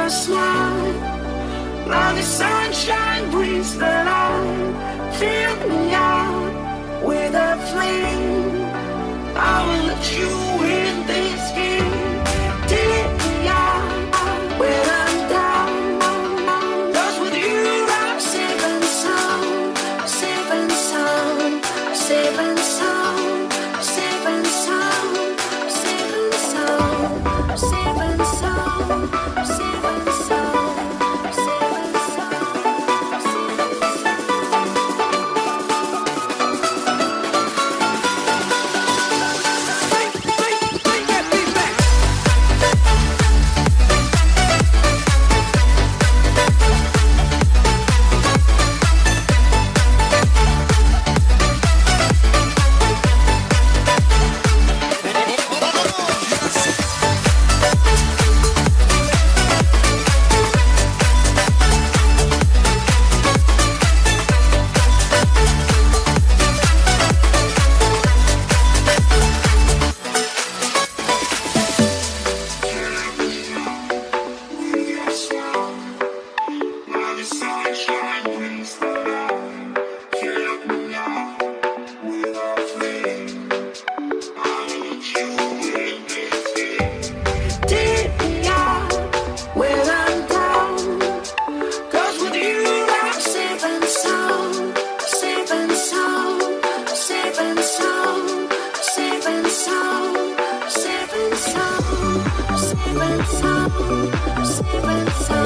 a smile. Now the sunshine brings the light. Fill me out with a flame. I will let you in this game. Take me out when I'm down. 'Cause with you I'm safe and sound. I'm safe and sound. I'm safe and sound. I'm safe and sound. I'm safe and sound. I'm safe and sound. I'm safe and sound. I'm safe and sound. Safe and sound.